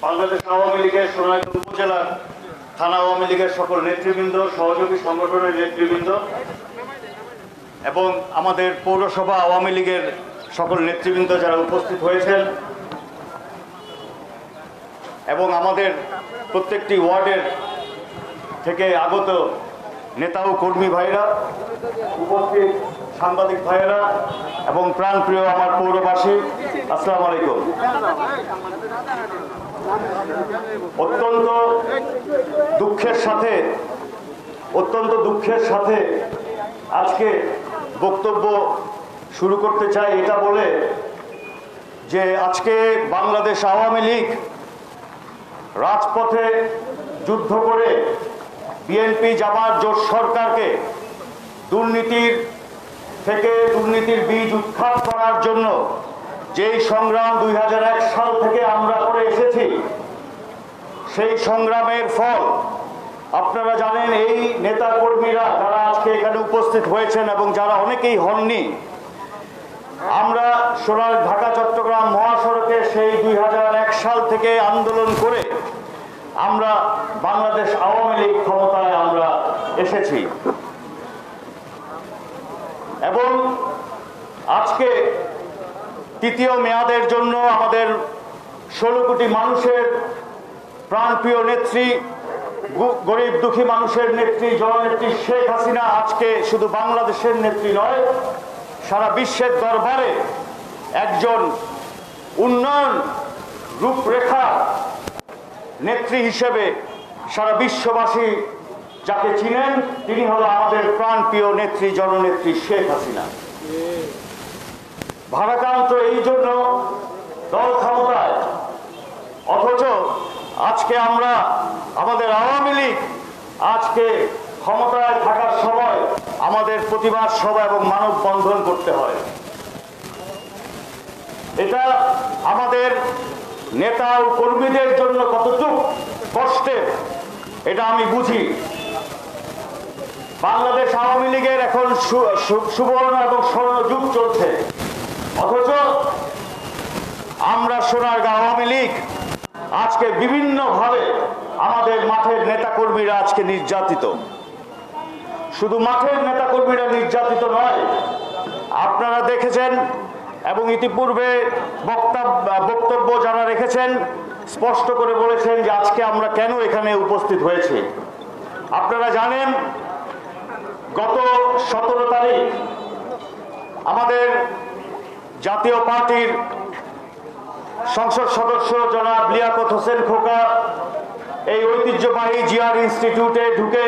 বাংলাদেশ আওয়ামী লীগের সোনারগাঁও উপজেলার থানা আওয়ামী লীগের সকল নেতৃবৃন্দ, সহযোগী সংগঠনের নেতৃবৃন্দ এবং আমাদের পৌরসভা আওয়ামী লীগের সকল নেতৃবৃন্দ যারা উপস্থিত হয়েছেন এবং আমাদের প্রত্যেকটি ওয়ার্ডের থেকে আগত নেতা ও কর্মী ভাইরা, উপস্থিত সাংবাদিক ভাইয়েরা এবং প্রাণপ্রিয় আমার পৌরবাসী, আসসালামু আলাইকুম। অত্যন্ত দুঃখের সাথে আজকে বক্তব্য শুরু করতে চাই এটা বলে যে আজকে বাংলাদেশ আওয়ামী লীগ রাজপথে যুদ্ধ করে বিএনপি জামাত জোট সরকারকে দুর্নীতির বীজ উৎখাত করার জন্য যেই সংগ্রাম 2001 সাল থেকে আমরা করে এসেছি, সেই সংগ্রামের ফল আপনারা জানেন। এই নেতা কর্মীরা যারা আজকে এখানে উপস্থিত হয়েছেন এবং যারা অনেকেই হননি, আমরা ঢাকা চট্টগ্রাম মহাসড়কে সেই 2001 সাল থেকে আন্দোলন করে আমরা বাংলাদেশ আওয়ামী লীগ ক্ষমতায় আমরা এসেছি এবং আজকে তৃতীয় মেয়াদের জন্য আমাদের 16 কোটি মানুষের প্রাণপ্রিয় নেত্রী, গরিব দুঃখী মানুষের নেত্রী, জননেত্রী শেখ হাসিনা আজকে শুধু বাংলাদেশের নেত্রী নয়, সারা বিশ্বের দরবারে একজন উন্নয়ন রূপরেখা নেত্রী হিসেবে সারা বিশ্ববাসী যাকে চিনেন, তিনি হলো আমাদের প্রাণপ্রিয় নেত্রী, জননেত্রী শেখ হাসিনা। ভারাক্রান্ত এই জন্য দল ক্ষমতায়, অথচ আজকে আমরা আমাদের আওয়ামী লীগ আজকে ক্ষমতায় থাকার সময় আমাদের প্রতিবাদ সভা এবং মানববন্ধন করতে হয়। এটা আমাদের নেতা ও কর্মীদের জন্য কতটুকু কষ্টের এটা আমি বুঝি। বাংলাদেশ আওয়ামী লীগের এখন সুবর্ণ এবং স্বর্ণ যুগ চলছে, অথচ আমরা সোনারগাঁও আওয়ামী লীগ আজকে বিভিন্নভাবে আমাদের মাঠের নেতাকর্মীরা আজকে নির্যাতিত। শুধু মাঠের নেতাকর্মীরা নির্যাতিত নয়, আপনারা দেখেছেন এবং ইতিপূর্বে বক্তব্য যারা রেখেছেন স্পষ্ট করে বলেছেন যে আজকে আমরা কেন এখানে উপস্থিত হয়েছি। আপনারা জানেন গত 17 তারিখ আমাদের জাতীয় পার্টির সংসদ সদস্য জনাব লিয়াকত হোসেন খোকা এই ঐতিহ্যবাহী জিআর ইনস্টিটিউটে ঢুকে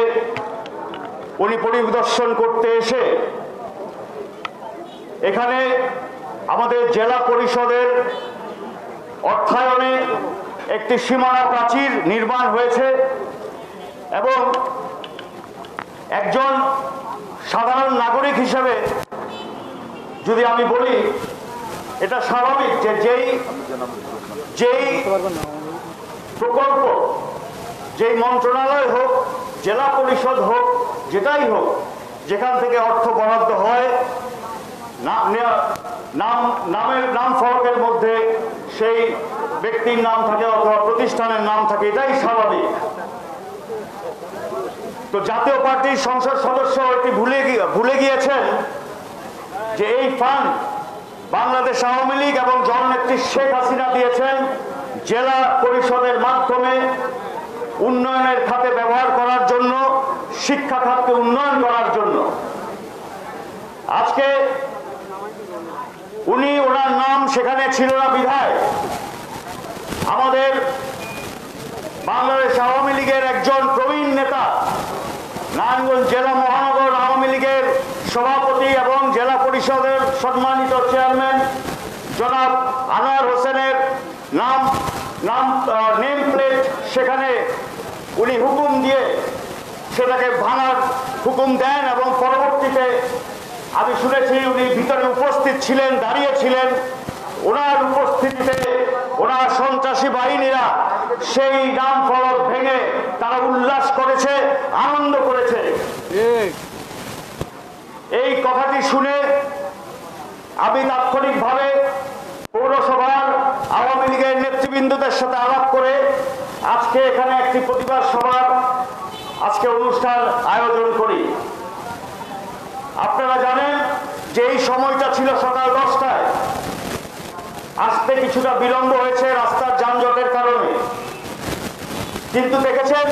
উনি পরিদর্শন করতে এসে এখানে আমাদের জেলা পরিষদের অর্থায়নে একটি সীমানা প্রাচীর নির্মাণ হয়েছে এবং একজন সাধারণ নাগরিক হিসেবে যদি আমি বলি, এটা স্বাভাবিক যে যেই প্রকল্প, যেই মন্ত্রণালয় হোক, জেলা পরিষদ হোক, যেটাই হোক, যেখান থেকে অর্থ বরাদ্দ হয়, নাম ফলকের মধ্যে সেই ব্যক্তির নাম থাকে অথবা প্রতিষ্ঠানের নাম থাকে, এটাই স্বাভাবিক। তো জাতীয় পার্টির সংসদ সদস্য এটি ভুলে গিয়েছেন যে এই ফান্ড বাংলাদেশ আওয়ামী লীগ এবং জননেত্রী শেখ হাসিনা দিয়েছেন জেলা পরিষদের মাধ্যমে উন্নয়নের খাতে ব্যবহার করার জন্য, শিক্ষা খাতকে উন্নয়ন করার জন্য। আজকে ওনার নাম সেখানে ছিল না বিধায় আমাদের বাংলাদেশ আওয়ামী লীগের একজন প্রবীণ নেতা, নারায়ণগঞ্জ জেলা মহানগর আওয়ামী লীগের সভাপতি এবং জেলা পরিষদের সম্মানিত চেয়ারম্যান জনাব আনোয়ার হোসেনের নেম প্লেট সেখানে উনি হুকুম দিয়ে সেটাকে ভাঙার হুকুম দেন এবং পরবর্তীতে আমি শুনেছি উনি ভিতরে উপস্থিত ছিলেন, দাঁড়িয়ে ছিলেন। ওনার উপস্থিতিতে ওনার সন্ত্রাসী বাহিনীরা সেই নাম ফলক ভেঙে তারা উল্লাস করেছে, আনন্দ করেছে। এই কথাটি শুনে আমি তাৎক্ষণিকভাবে পৌরসভার আওয়ামী লীগের নেতৃবৃন্দদের সাথে আলাপ করে আজকে এখানে একটি প্রতিবাদ সভার আজকে অনুষ্ঠান আয়োজন করি। আপনারা জানেন যে এই সময়টা ছিল সকাল 10টায়, আসতে কিছুটা বিলম্ব হয়েছে রাস্তার যানজটের কারণে। কিন্তু দেখেছেন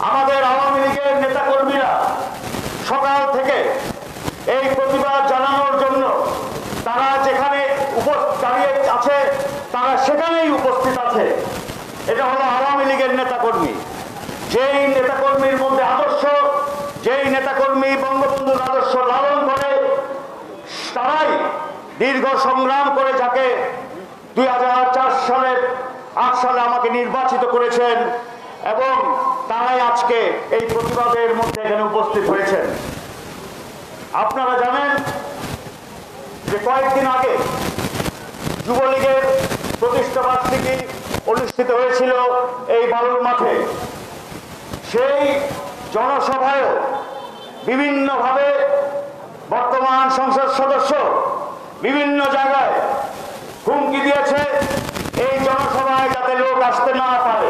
আমাদের আওয়ামী লীগের নেতাকর্মীরা সকাল থেকে এই প্রতিবাদ জানানোর জন্য তারা যেখানে দাঁড়িয়ে আছে তারা সেখানেই উপস্থিত আছে। এটা হলো আওয়ামী লীগের নেতাকর্মী। যেই নেতাকর্মীর মধ্যে আদর্শ, যেই নেতাকর্মী বঙ্গবন্ধুর আদর্শ লালন করে, তারাই দীর্ঘ সংগ্রাম করে যাকে 2008 সালে আমাকে নির্বাচিত করেছেন এবং তারাই আজকে এই প্রতিবাদের মধ্যে এখানে উপস্থিত হয়েছেন। আপনারা জানেন যে কয়েকদিন আগে যুবলীগের প্রতিষ্ঠা বার্ষিকী অনুষ্ঠিত হয়েছিল এই বালুর মাঠে। সেই জনসভায়ও বিভিন্নভাবে বর্তমান সংসদ সদস্য বিভিন্ন জায়গায় হুমকি দিয়েছে এই জনসভায় যাতে লোক আসতে না পারে।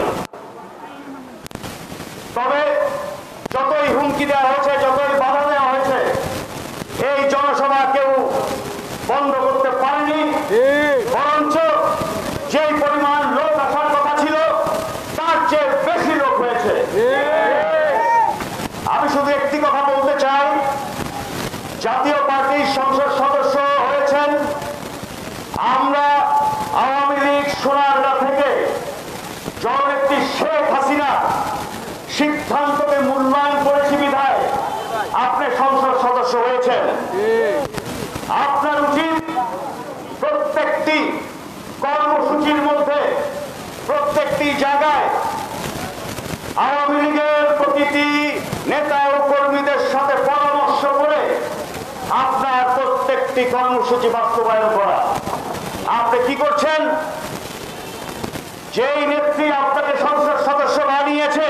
তবে যতই হুমকি দেওয়া হয়েছে, যতই বাধা দেওয়া হয়েছে, এই জনসভা কেউ বন্ধ করতে পারেনি। বরঞ্চ যেই পরিমাণ লোক আসার কথা ছিল তার চেয়ে বেশি লোক হয়েছে। আমি শুধু একটি কথা বলতে চাই, জাতীয় পার্টির সংসদ সদস্য হয়েছেন আমরা আওয়ামী লীগ সোনারগাঁ থেকে জননেত্রী শেখ হাসিনা সিদ্ধান্তকে মূল্যায়ন করেছি বিধায় আপনি সংসদ সদস্য হয়েছেন। আপনার উচিত প্রত্যেকটি কর্মসূচির মধ্যে, প্রত্যেকটি জায়গায় আওয়ামী লীগের প্রতিটি নেতা ও কর্মীদের সাথে পরামর্শ করে আপনার প্রত্যেকটি কর্মসূচি বাস্তবায়ন করা। আপনি কি করছেন? যেই নেত্রী আপনাকে সংসদ সদস্য বানিয়েছে,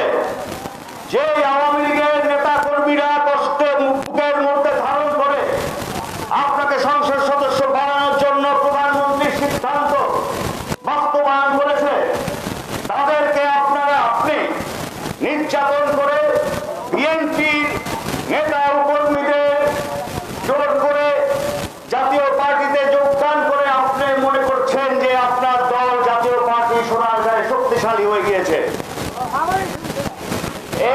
যে আওয়ামী লীগের নেতা কর্মীরা কষ্টে বুকের মধ্যে ধারণ করে আপনাকে সংসদ সদস্য বানানোর জন্য প্রধানমন্ত্রীর সিদ্ধান্ত বাস্তবায়ন করেছে, তাদেরকে আপনি নির্যাতন করে বিএনপির নেতা ও কর্মীদের জোর করে জাতীয় পার্টিতে যোগদান করে আপনি মনে করছেন যে আপনার দল জাতীয় পার্টি সোনারগাঁয়ে শক্তিশালী হয়ে গিয়েছে।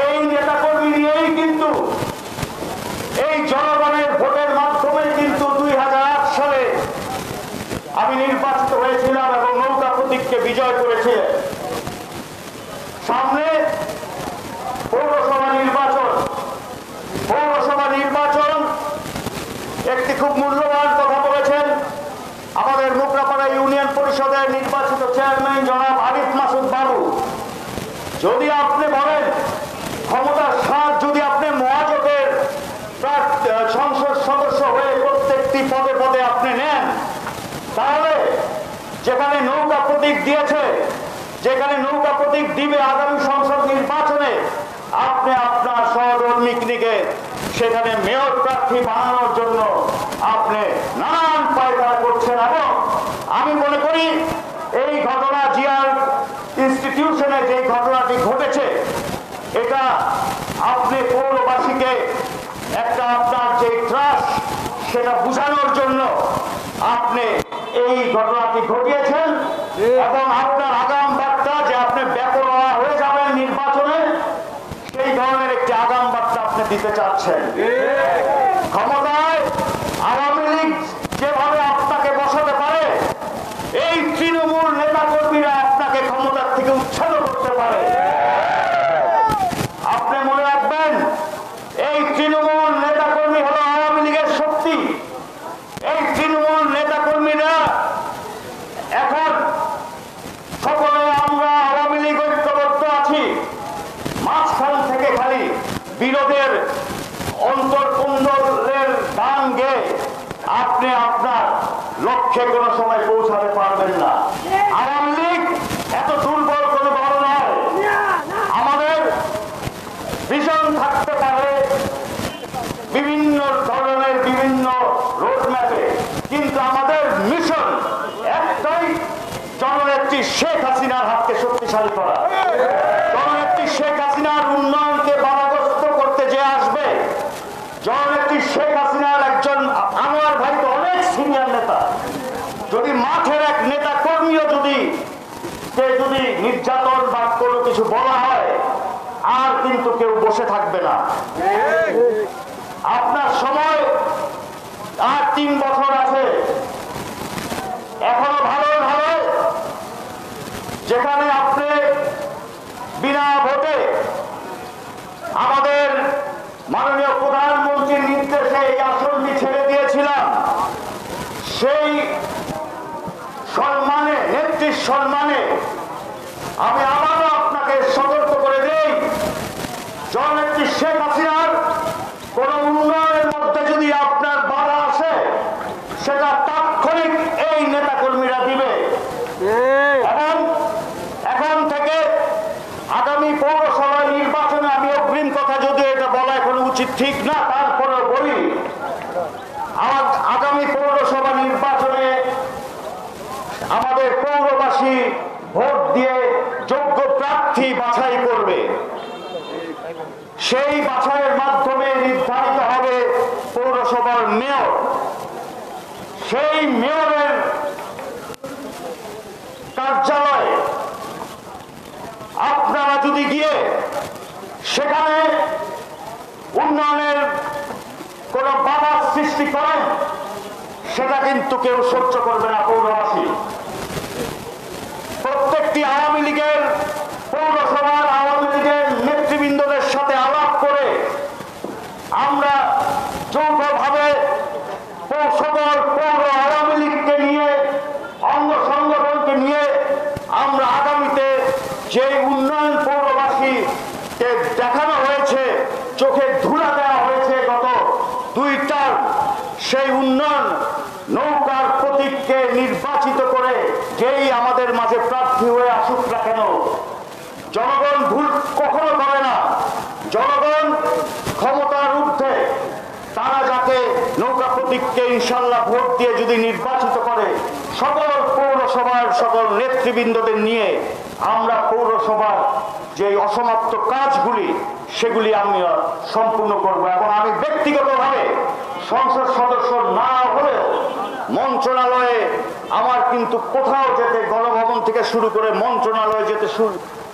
এই নেতাকর্মী নিয়েই কিন্তু এই জনগণের ভোটের মাধ্যমে কিন্তু 2008 সালে আমি নির্বাচিত হয়েছিলাম এবং নৌকা প্রতীককে বিজয় করেছিলেন। সামনে পৌরসভা নির্বাচন একটি খুব মূল্যবান কথা বলেছেন আমাদের মোগরাপাড়া ইউনিয়ন পরিষদের নির্বাচিত চেয়ারম্যান জনাব আরিফ মাসুদ বাবু। যদি আপনি বলেন ক্ষমতার স্বাদ যদি আপনি মহাজোটের সংসদ সদস্য হয়ে প্রত্যেকটি পদে পদে আপনি নেন, তাহলে যেখানে নৌকা প্রতীক দিয়েছে, যেখানে নৌকা প্রতীক দিবে আগামী সংসদ নির্বাচনে, আপনি আপনার সহধর্মিককে সেখানে মেয়র প্রার্থী বানানোর জন্য আপনি নানান পায়তারা করছেন। এবং আমি মনে করি এই ঘটনা জিয়ার ইনস্টিটিউশনে যে ঘটনাটি ঘটেছে, এটা আপনি পৌরবাসীকে একটা আপনার যে ত্রাস সেটা বুঝানোর জন্য আপনি এই ঘটনাটি ঘটিয়েছেন এবং আপনার আগাম বার্তা যে আপনি বেপরোয়া হয়ে যাবেন নির্বাচনে, সেই ধরনের একটি আগাম বার্তা আপনি দিতে চাচ্ছেন। ক্ষমতায় আওয়ামী লীগ যেভাবে আপনাকে বসাতে পারে, এই তৃণমূল নেতাকর্মীরা আপনাকে ক্ষমতার থেকে উচ্ছেদ করতে পারে। আপনি মনে রাখবেন, এই তৃণমূল নেতাকর্মী হলো আওয়ামী লীগের শক্তি। এই তৃণমূল নেতাকর্মীরা এখন সকলে আমরা আওয়ামী লীগ ঐক্যবদ্ধ আছি। মাঝখান থেকে খালি বিরোধের অন্তর্কুণ্ডলের গান গেয়ে আপনি আপনার লক্ষ্যে কোনো সময় পৌঁছাতে পারবেন না। আওয়ামী লীগ এত দুর্বল কোনো দল নয়। আমাদের ভিশন থাকতে পারে বিভিন্ন ধরনের বিভিন্ন রোডম্যাপে, কিন্তু আমাদের মিশন একটাই, শক্তিশালী করা। জননেত্রী শেখ হাসিনার উন্নয়নকে বাধাগ্রস্ত করতে যে আসবে, জননেত্রী শেখ হাসিনার একজন আনোয়ার ভাই তো অনেক সিনিয়র নেতা, যদি মাঠের এক নেতা কর্মীও যদি নির্যাতন বা কোনো কিছু বলা হয়, আর কিন্তু কেউ বসে থাকবে না। আপনার সময় আর 3 বছর আছে, এখনো ভালো ভালো যেখানে আপনি বিনা ভোটে আমাদের মাননীয় প্রধানমন্ত্রীর নির্দেশে এই আসনটি ছেড়ে দিয়েছিলাম, সেই সম্মানে, নেত্রীর সম্মানে আমি আবারও আপনাকে সতর্ক করে দেই, জননেত্রী শেখ হাসিনার কোন উন্নয়নের মধ্যে যদি আপনার বাধা আসে, সেটা তাৎক্ষণিক এই নেতাকর্মীরা দিবে। এবং এখন থেকে আগামী পৌরসভা নির্বাচনে, আমি অগ্রিম কথা যদিও এটা বলা এখন উচিত ঠিক না, তারপরে বলি, আগামী পৌরসভা নির্বাচনে আমাদের পৌরবাসী ভোট দিয়ে যোগ্য প্রার্থী বাছাই করবে। সেই বাছাইয়ের মাধ্যমে নির্ধারিত হবে পৌরসভার মেয়র। সেই মেয়রের কার্যালয়ে আপনারা যদি গিয়ে সেখানে উন্নয়নের কোন বাধা সৃষ্টি করেন, সেটা কিন্তু কেউ সহ্য করবে না। পৌরবাসী প্রত্যেকটি আওয়ামী লীগের পৌরসভার আওয়ামী লীগের নেতৃবৃন্দদের সাথে আলাপ করে আমরা যৌথভাবে সকল পৌর আওয়ামী লীগকে নিয়ে, অঙ্গ সংগঠনকে নিয়ে আমরা আগামীতে যে উন্নয়ন পৌরবাসীকে দেখানো হয়েছে, চোখে ধুলা দেওয়া হয়েছে গত 2 টার্ম, সেই উন্নয়ন নৌকার প্রতীককে নির্বাচিত করে যেই আমাদের মাঝে প্রার্থী হয়ে আসুক না কেন, জনগণ ভুল কখনো করে না। জনগণ ক্ষমতার ঊর্ধ্বে, তারা যাকে নৌকা প্রতীককে ইনশাল্লাহ ভোট দিয়ে যদি নির্বাচিত করে, সকল পৌরসভার সকল নেতৃবৃন্দদের নিয়ে আমরা পৌরসভার যে অসমাপ্ত কাজগুলি সেগুলি আমি সম্পূর্ণ করব। এবং আমি ব্যক্তিগতভাবে সংসদ সদস্য না হলেও মন্ত্রণালয়ে আমার কিন্তু কোথাও যেতে, গণভবন থেকে শুরু করে মন্ত্রণালয়ে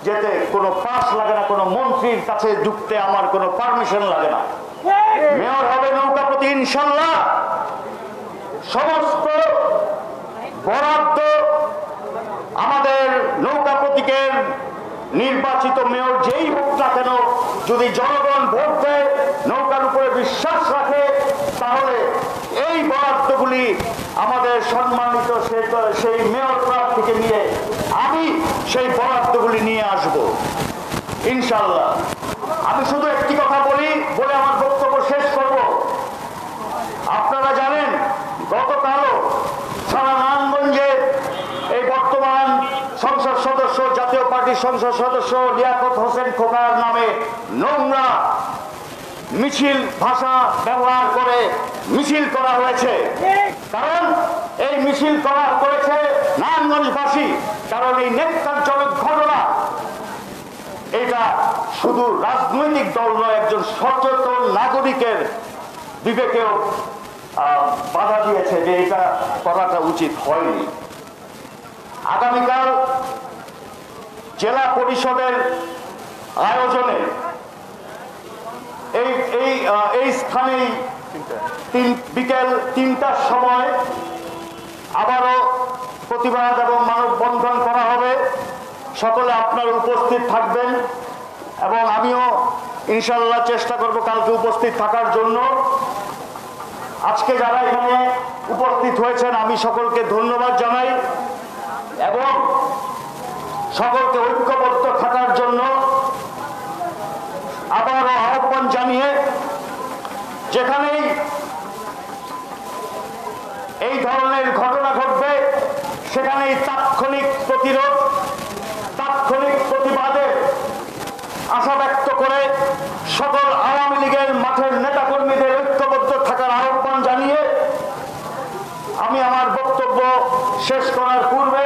যেতে কোনো পাস লাগে না, কোনো মন্ত্রীর কাছে ঢুকতে আমার কোনো পারমিশন লাগে না। মেয়র হবে নৌকা প্রতীক ইনশাল্লাহ। সমস্ত বরাদ্দ আমাদের নৌকা প্রতীকের নির্বাচিত মেয়র যেই হোক না কেন, যদি জনগণ ভোট দেয়, নৌকার উপরে বিশ্বাস রাখে, তাহলে এই বরাদ্দগুলি আমাদের সম্মানিত সেই মেয়র প্রার্থীকে নিয়ে আমি সেই বরাদ্দগুলি নিয়ে আসব ইনশাল্লাহ। আমি শুধু একটি কথা বলে আমার বক্তব্য শেষ করব। আপনারা জানেন, গতকালও সারা নারায়ণগঞ্জে এই বর্তমান সংসদ সদস্য, জাতীয় পার্টির সংসদ সদস্য লিয়াকত হোসেন খোকার নামে নোংরা মিছিল ভাষা ব্যবহার করে মিছিল করা হয়েছে। কারণ এই মিছিল করেছে নারায়ণগঞ্জবাসী, কারণ এই নেককারজনক ঘটনা, এটা শুধু রাজনৈতিক দল নয়, একজন সচেতন নাগরিকের বিবেকেও বাধা দিয়েছে যে এটা করাটা উচিত হয়নি। আগামীকাল জেলা পরিষদের আয়োজনে এই স্থানেই বিকেল 3টার সময় আবারও প্রতিবাদ এবং মানববন্ধন করা হবে। সকলে আপনারা উপস্থিত থাকবেন এবং আমিও ইনশাল্লাহ চেষ্টা করব কালকে উপস্থিত থাকার জন্য। আজকে যারা এখানে উপস্থিত হয়েছেন আমি সকলকে ধন্যবাদ জানাই এবং সকলকে ঐক্যবদ্ধ থাকার জন্য আবারও আহ্বান জানিয়ে, যেখানেই এই ধরনের ঘটনা ঘটবে সেখানেই তাৎক্ষণিক প্রতিরোধ, তাৎক্ষণিক প্রতিবাদের আশা ব্যক্ত করে সকল আওয়ামী লীগের মাঠের নেতাকর্মীদের ঐক্যবদ্ধ থাকার আহ্বান জানিয়ে আমি আমার বক্তব্য শেষ করার পূর্বে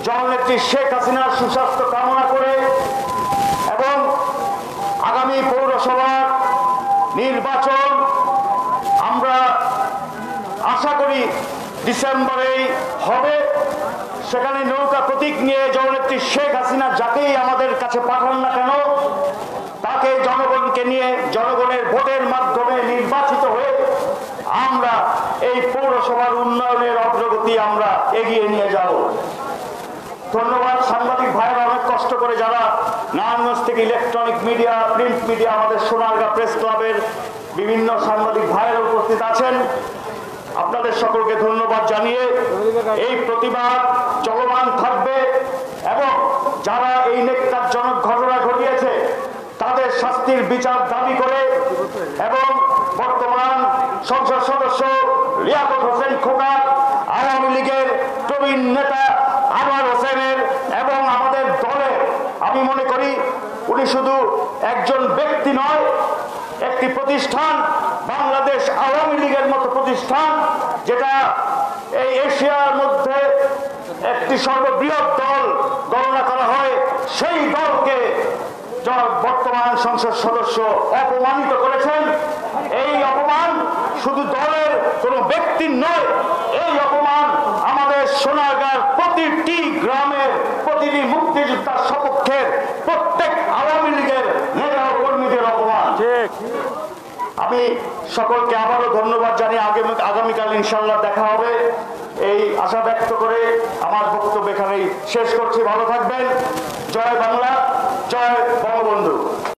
জননেত্রী শেখ হাসিনার সুস্বাস্থ্য কামনা করে এবং আগামী পৌরসভার নির্বাচন আমরা আশা করি ডিসেম্বরেই হবে। সেখানে নৌকা প্রতীক নিয়ে জননেত্রী শেখ হাসিনা যাকেই আমাদের কাছে পাঠান না কেন, তাকে জনগণকে নিয়ে জনগণের ভোটের মাধ্যমে নির্বাচিত হয়ে আমরা এই পৌরসভার উন্নয়নের অগ্রগতি আমরা এগিয়ে নিয়ে যাব। ধন্যবাদ সাংবাদিক ভাইরা, অনেক কষ্ট করে যারা নারায়ণগঞ্জ থেকে ইলেকট্রনিক মিডিয়া, প্রিন্ট মিডিয়া, আমাদের সোনারগাঁ প্রেস ক্লাবের বিভিন্ন সাংবাদিক ভাইরা উপস্থিত আছেন, আপনাদের সকলকে ধন্যবাদ জানিয়ে এই প্রতিবাদ চলমান থাকবে এবং যারা এই নেককারজনক ঘটনা ঘটিয়েছে তাদের শাস্তির বিচার দাবি করে এবং বর্তমান সংসদ সদস্য লিয়াকত হোসেন খোকা, আওয়ামী লীগের প্রবীণ নেতা আনোয়ার হোসেনের এবং আমাদের দলের, আমি মনে করি উনি শুধু একজন ব্যক্তি নয়, একটি প্রতিষ্ঠান, বাংলাদেশ আওয়ামী লীগের মতো প্রতিষ্ঠান, যেটা এই এশিয়ার মধ্যে একটি সর্ববৃহৎ দল গণনা করা হয়, সেই দলকে বর্তমান সংসদ সদস্য অপমানিত করেছেন। এই অপমান শুধু দলের কোনো ব্যক্তির নয়, এই অপমান আমাদের সোনারগাঁর প্রতিটি গ্রামের প্রতিটি মুক্তিযোদ্ধার সপক্ষের প্রত্যেক আওয়ামী লীগের নেতা ও কর্মীদের অপমান। আমি সকলকে আবারও ধন্যবাদ জানিয়ে আগামীকাল ইনশাল্লাহ দেখা হবে এই আশা ব্যক্ত করে আমার বক্তব্য এখানেই শেষ করছি। ভালো থাকবেন। জয় বাংলা, জয় বঙ্গবন্ধু।